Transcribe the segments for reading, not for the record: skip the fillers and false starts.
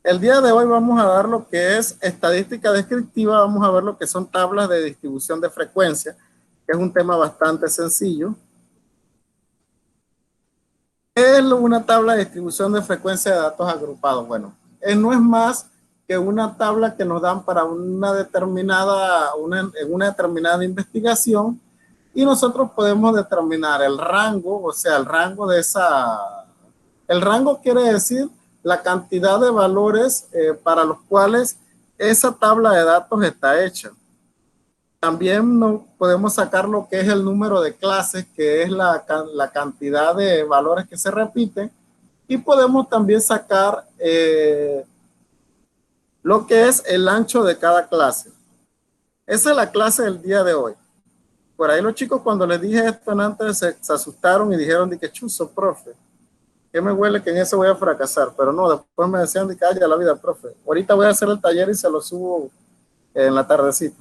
El día de hoy vamos a dar lo que es estadística descriptiva, vamos a ver lo que son tablas de distribución de frecuencia, que es un tema bastante sencillo. ¿Qué es una tabla de distribución de frecuencia de datos agrupados? Bueno, no es más que una tabla que nos dan para una determinada investigación, y nosotros podemos determinar el rango, o sea, el rango de esa... El rango quiere decir la cantidad de valores para los cuales esa tabla de datos está hecha. También podemos sacar lo que es el número de clases, que es la cantidad de valores que se repiten, y podemos también sacar lo que es el ancho de cada clase. Esa es la clase del día de hoy. Por ahí los chicos, cuando les dije esto antes, se asustaron y dijeron de que chuzo, profe, que me huele que en eso voy a fracasar. Pero no, después me decían de que haya la vida, profe. Ahorita voy a hacer el taller y se lo subo en la tardecita.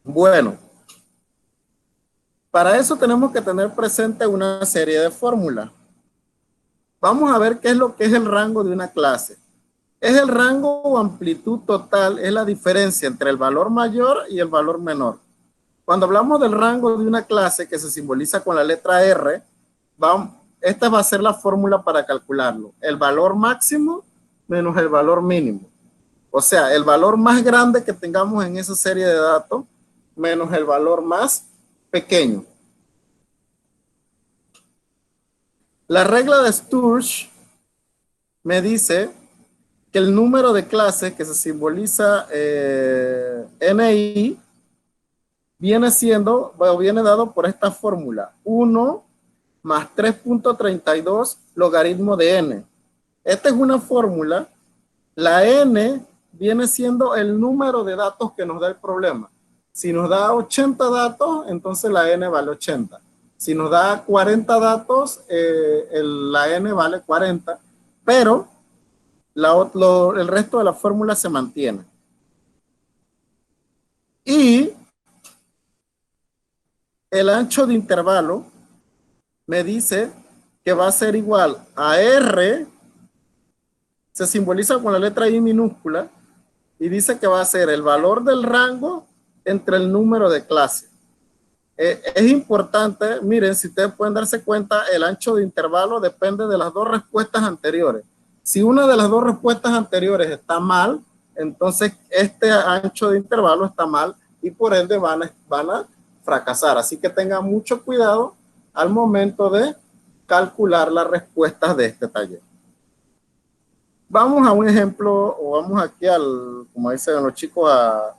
Bueno, para eso tenemos que tener presente una serie de fórmulas. Vamos a ver qué es lo que es el rango de una clase. Es el rango o amplitud total, es la diferencia entre el valor mayor y el valor menor. Cuando hablamos del rango de una clase que se simboliza con la letra R, esta va a ser la fórmula para calcularlo. El valor máximo menos el valor mínimo. O sea, el valor más grande que tengamos en esa serie de datos menos el valor más pequeño. La regla de Sturge me dice que el número de clases que se simboliza NI viene dado por esta fórmula: 1 más 3.32 logaritmo de n. Esta es una fórmula. La n viene siendo el número de datos que nos da el problema. Si nos da 80 datos, entonces la n vale 80. Si nos da 40 datos, la n vale 40, pero el resto de la fórmula se mantiene. Y el ancho de intervalo me dice que va a ser igual a R, se simboliza con la letra I minúscula, y dice que va a ser el valor del rango entre el número de clase. Es importante, miren, si ustedes pueden darse cuenta, el ancho de intervalo depende de las dos respuestas anteriores. Si una de las dos respuestas anteriores está mal, entonces este ancho de intervalo está mal y por ende van a fracasar. Así que tengan mucho cuidado al momento de calcular las respuestas de este taller. Vamos a un ejemplo, o vamos aquí como dicen los chicos, a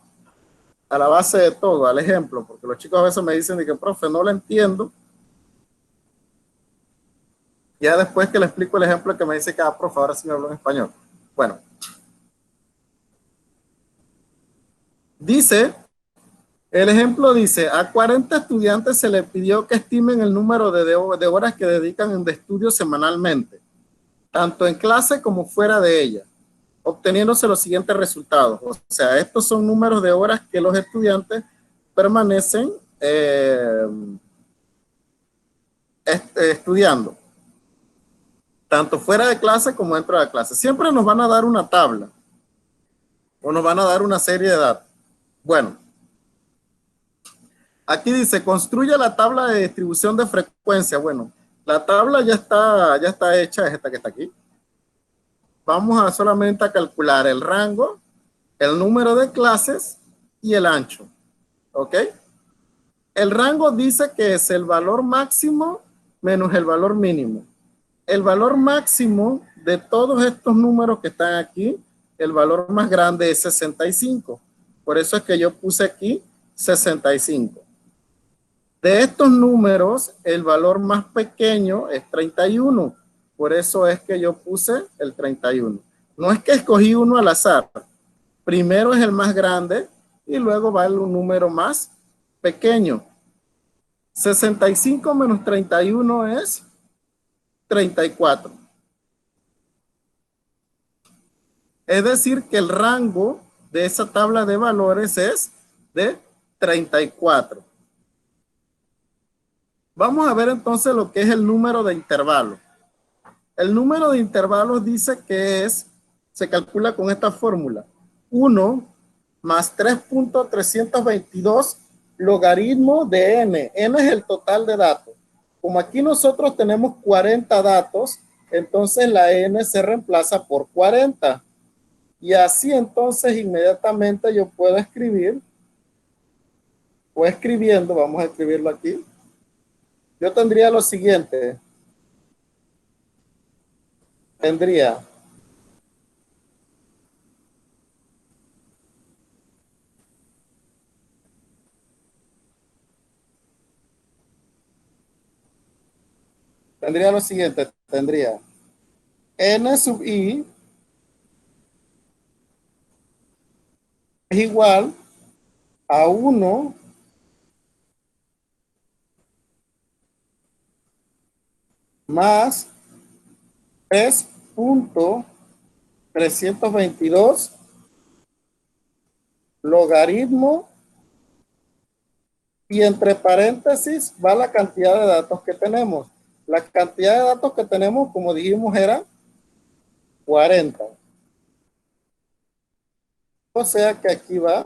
la base de todo, al ejemplo, porque los chicos a veces me dicen de que, profe, no lo entiendo. Ya después que le explico el ejemplo que me dice cada profe, ahora sí me hablo en español. Bueno. El ejemplo dice, a 40 estudiantes se le pidió que estimen el número de horas que dedican en estudio semanalmente, tanto en clase como fuera de ella, obteniéndose los siguientes resultados. O sea, estos son números de horas que los estudiantes permanecen estudiando, tanto fuera de clase como dentro de la clase. Siempre nos van a dar una tabla o nos van a dar una serie de datos. Bueno, aquí dice, construye la tabla de distribución de frecuencia. Bueno, la tabla ya está hecha, es esta que está aquí. Vamos a solamente a calcular el rango, el número de clases y el ancho. ¿Ok? El rango dice que es el valor máximo menos el valor mínimo. El valor máximo de todos estos números que están aquí, el valor más grande es 65. Por eso es que yo puse aquí 65. De estos números, el valor más pequeño es 31. Por eso es que yo puse el 31. No es que escogí uno al azar. Primero es el más grande y luego va el número más pequeño. 65 menos 31 es 34. Es decir, que el rango de esa tabla de valores es de 34. Vamos a ver entonces lo que es el número de intervalo. El número de intervalos dice que se calcula con esta fórmula. 1 más 3.322 logaritmo de n. N es el total de datos. Como aquí nosotros tenemos 40 datos, entonces la n se reemplaza por 40. Y así entonces inmediatamente yo puedo escribir, o escribiendo, vamos a escribirlo aquí. Yo tendría lo siguiente. Tendría lo siguiente. Tendría n sub i es igual a 1 más 3.322 logaritmo, y entre paréntesis va la cantidad de datos que tenemos. La cantidad de datos que tenemos, como dijimos, era 40. O sea que aquí va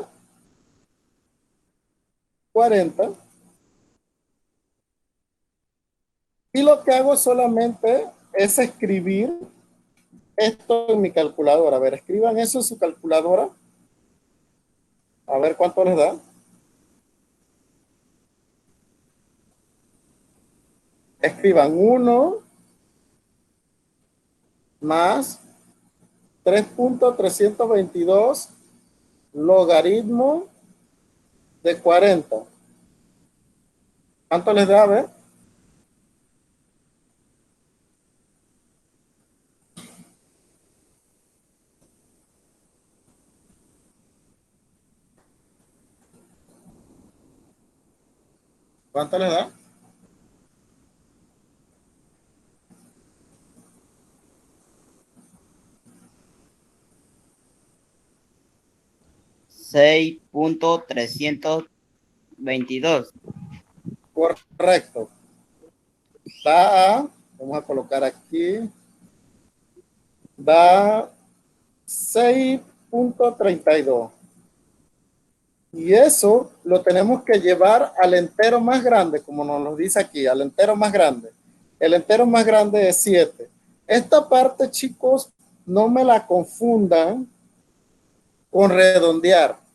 40. Y lo que hago solamente es escribir esto en mi calculadora. A ver, escriban eso en su calculadora. A ver cuánto les da. Escriban 1 más 3.322 logaritmo de 40. ¿Cuánto les da? A ver. ¿Cuánto les da? 6.322. Correcto. Da, vamos a colocar aquí, da 6.32. Y eso lo tenemos que llevar al entero más grande, como nos lo dice aquí, al entero más grande. El entero más grande es 7. Esta parte, chicos, no me la confundan con redondear,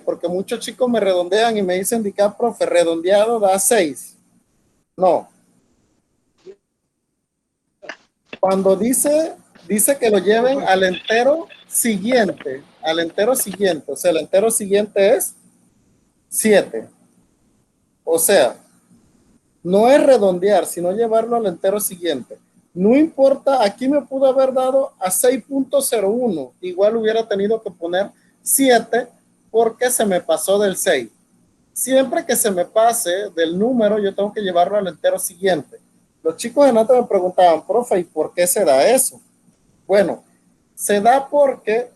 porque muchos chicos me redondean y me dicen, profe, redondeado da 6. No. Cuando dice que lo lleven al entero siguiente, o sea, el entero siguiente es 7. O sea, no es redondear, sino llevarlo al entero siguiente. No importa, aquí me pudo haber dado a 6.01, igual hubiera tenido que poner 7 porque se me pasó del 6. Siempre que se me pase del número, yo tengo que llevarlo al entero siguiente. Los chicos de nata me preguntaban, profe, ¿y por qué se da eso? Bueno, se da porque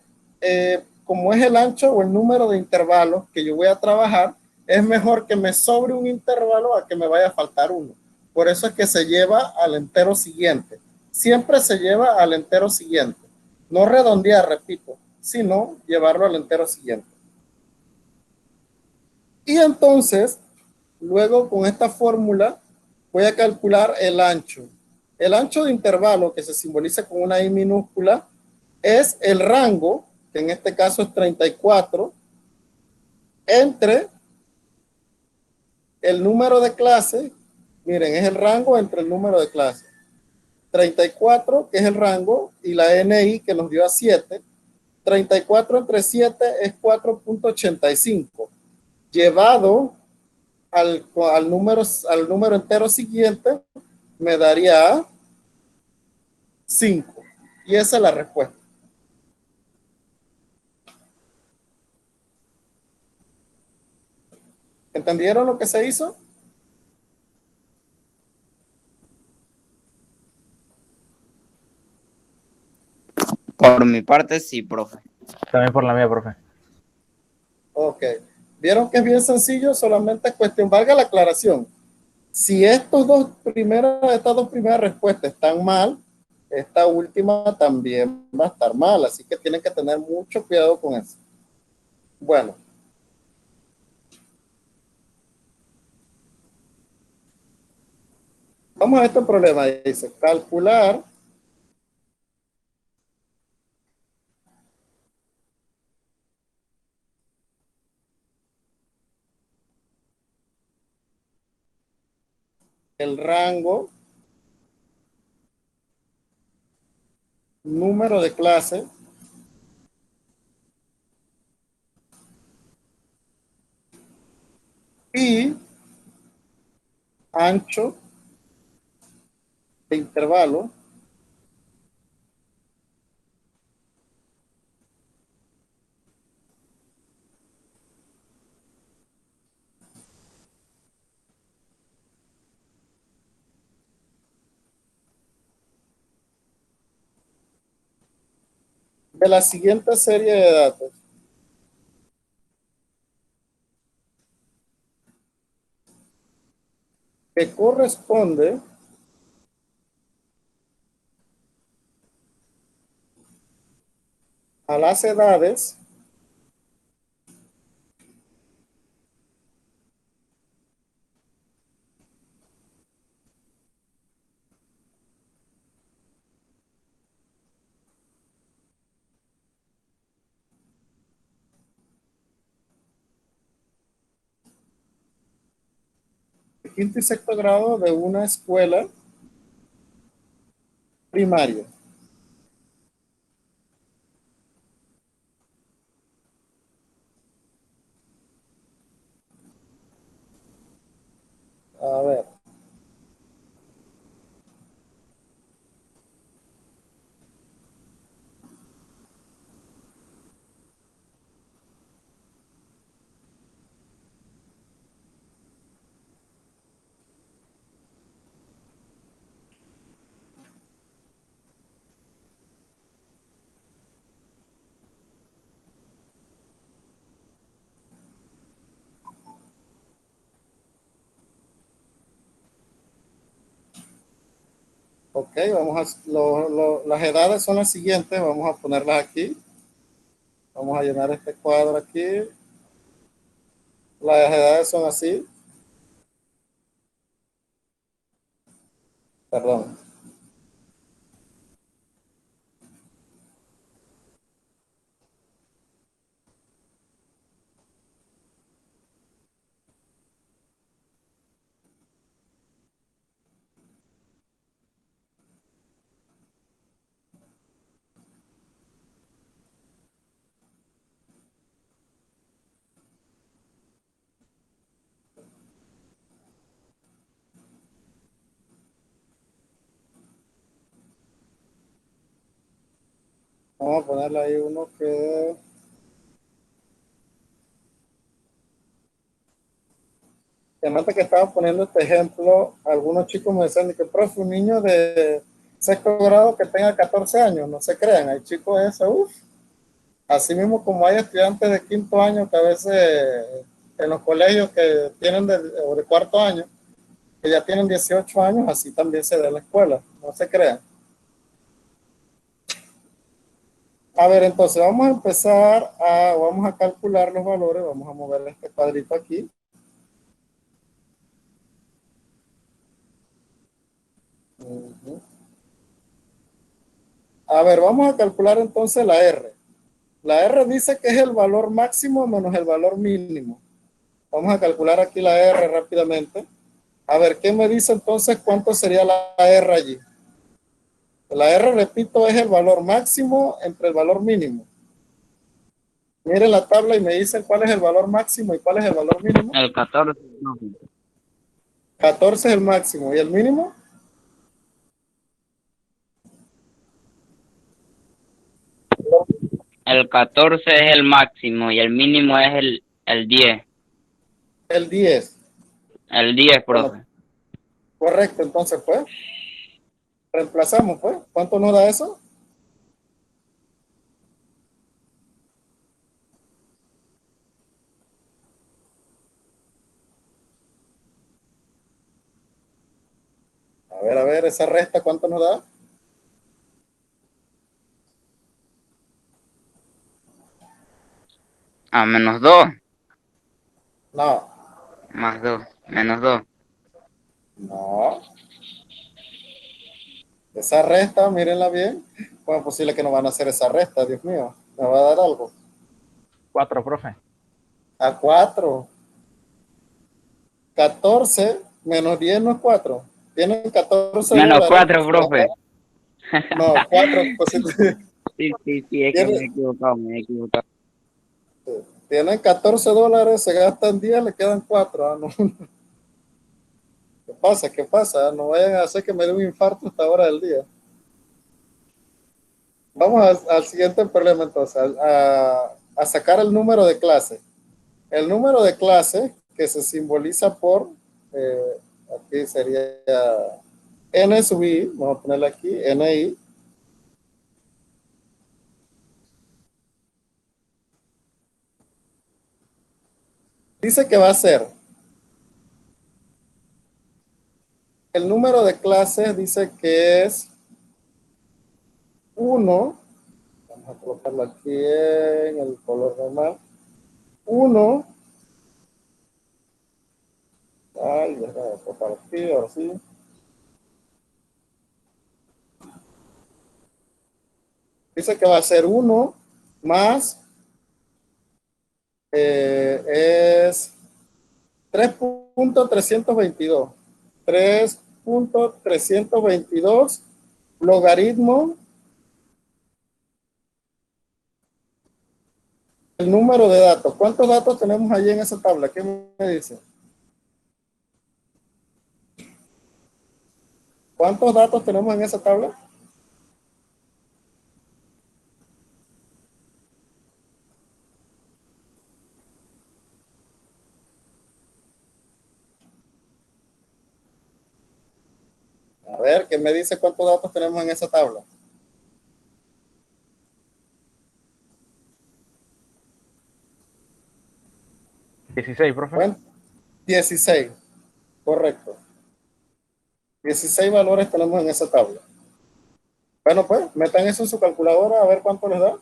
como es el ancho o el número de intervalos que yo voy a trabajar, es mejor que me sobre un intervalo a que me vaya a faltar uno. Por eso es que se lleva al entero siguiente. Siempre se lleva al entero siguiente. No redondear, repito, sino llevarlo al entero siguiente. Y entonces, luego con esta fórmula, voy a calcular el ancho. El ancho de intervalo, que se simboliza con una I minúscula, es el rango, que en este caso es 34, entre el número de clase. Miren, es el rango entre el número de clase. 34, que es el rango, y la NI, que nos dio a 7. 34 entre 7 es 4.85. Llevado al número entero siguiente, me daría 5. Y esa es la respuesta. ¿Entendieron lo que se hizo? Por mi parte, sí, profe. También por la mía, profe. Ok. ¿Vieron que es bien sencillo? Solamente es cuestión, valga la aclaración. Si estas dos primeras respuestas están mal, esta última también va a estar mal, así que tienen que tener mucho cuidado con eso. Bueno, vamos a este problema. Dice, calcular el rango, número de clase y ancho de intervalo de la siguiente serie de datos. Que corresponde a las edades de quinto y sexto grado de una escuela primaria. A ver, ok, las edades son las siguientes, vamos a ponerlas aquí. Vamos a llenar este cuadro aquí. Las edades son así, perdón. Vamos a ponerle ahí uno que antes que estaba poniendo este ejemplo, algunos chicos me decían que, profe, un niño de sexto grado que tenga 14 años, no se crean, hay chicos de eso, uff. Así mismo como hay estudiantes de quinto año que a veces en los colegios que tienen o de cuarto año, que ya tienen 18 años, así también se da en la escuela, no se crean. A ver, entonces vamos a calcular los valores, vamos a mover este cuadrito aquí. Ujú. A ver, vamos a calcular entonces la R. La R dice que es el valor máximo menos el valor mínimo. Vamos a calcular aquí la R rápidamente. A ver, ¿qué me dice entonces cuánto sería la R allí? La R, repito, es el valor máximo entre el valor mínimo. Miren la tabla y me dicen cuál es el valor máximo y cuál es el valor mínimo. El 14, no. 14 es el máximo. ¿Y el mínimo? El 14 es el máximo y el mínimo es el 10. El 10. El 10, Bueno, profe. correcto. Entonces, pues, reemplazamos, pues. ¿Cuánto nos da eso? A ver, esa resta, ¿cuánto nos da? A menos 2. No, Más 2. Menos 2. no. Esa resta, mírenla bien. ¿Cómo es posible que no van a hacer esa resta? Dios mío, me va a dar algo. 4, profe. A 4. 14 menos 10 no es 4. Tienen 14 Menos dólares. 4, profe. No, 4. Pues, Sí, es que me he equivocado. tienen 14 dólares, se gastan 10, le quedan 4. Ah, no. ¿Qué pasa? ¿Qué pasa? No vayan a hacer que me dé un infarto a esta hora del día. Vamos al siguiente problema entonces, a sacar el número de clase. El número de clase que se simboliza por, aquí sería n sub i, vamos a ponerle aquí, ni. Dice que va a ser el número de clases, dice que es 1. Vamos a colocarlo aquí en el color normal. 1. Ay, déjame colocar aquí, ahora sí. Dice que va a ser 1 más, es 3.322. 3.322 logaritmo el número de datos. ¿Cuántos datos tenemos allí en esa tabla? ¿Qué me dice? ¿Cuántos datos tenemos en esa tabla? A ver, ¿qué me dice cuántos datos tenemos en esa tabla? ¿16, profe? Bueno, 16, correcto. 16 valores tenemos en esa tabla. Bueno, pues, metan eso en su calculadora a ver cuánto les da.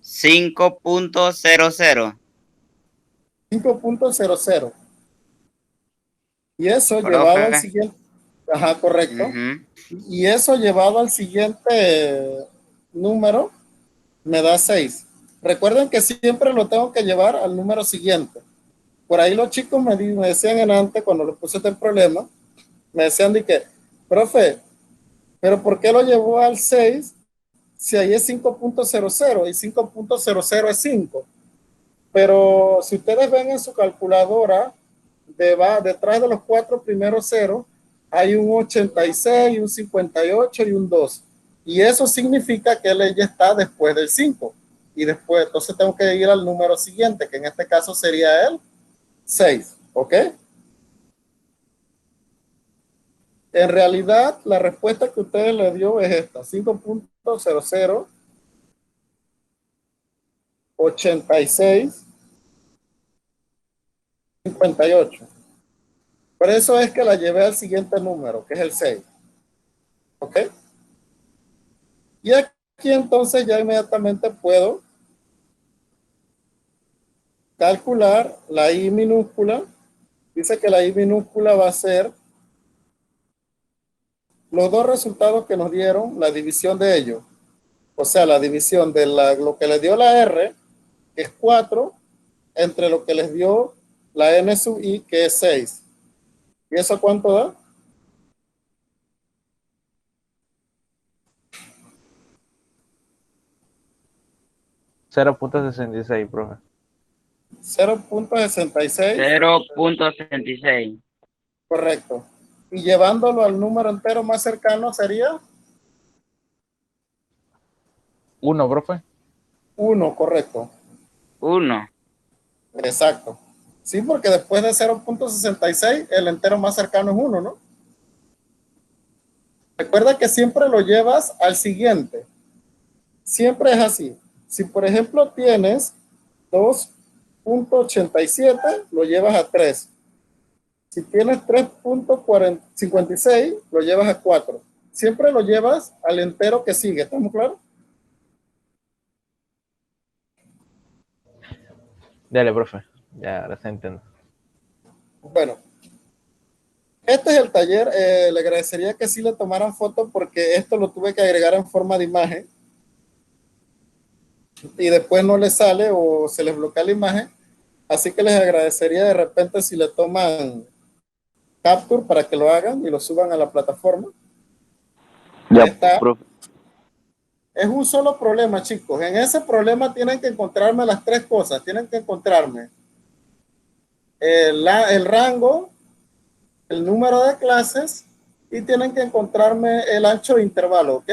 $5.00. 5.00. Y eso llevado al Profe. siguiente. Ajá, correcto. Ujú. Y eso llevado al siguiente número me da 6. Recuerden que siempre lo tengo que llevar al número siguiente. Por ahí los chicos me decían en antes, cuando les puse este problema, me decían de que, profe, pero ¿por qué lo llevó al 6 si ahí es 5.00 y 5.00 es 5? Pero si ustedes ven en su calculadora, detrás de los 4 primeros ceros, hay un 86, un 58 y un 2. Y eso significa que él ya está después del 5. Y después, entonces tengo que ir al número siguiente, que en este caso sería el 6. ¿Ok? En realidad, la respuesta que ustedes le dio es esta: 5.0086 58. Por eso es que la llevé al siguiente número, que es el 6. ¿Ok? Y aquí entonces ya inmediatamente puedo calcular la I minúscula. Dice que la I minúscula va a ser los dos resultados que nos dieron, la división de ellos. O sea, la división de lo que le dio la R, que es 4, entre lo que les dio la N sub I, que es 6. ¿Y eso cuánto da? 0.66, profe. 0.66. 0.66. Correcto. Y llevándolo al número entero más cercano sería 1, profe. 1, correcto. 1. Exacto. Sí, porque después de 0.66, el entero más cercano es 1, ¿no? Recuerda que siempre lo llevas al siguiente. Siempre es así. Si, por ejemplo, tienes 2.87, lo llevas a 3. Si tienes 3.56, lo llevas a 4. Siempre lo llevas al entero que sigue, ¿estamos claros? Dale, profe. Ya, ahora se entiende. Bueno, este es el taller. Le agradecería que sí le tomaran foto porque esto lo tuve que agregar en forma de imagen y después no le sale o se les bloquea la imagen. Así que les agradecería de repente si le toman capture para que lo hagan y lo suban a la plataforma. Ya, Está. profe. Es un solo problema, chicos. En ese problema tienen que encontrarme las tres cosas. Tienen que encontrarme el rango, el número de clases y tienen que encontrarme el ancho de intervalo, ¿ok?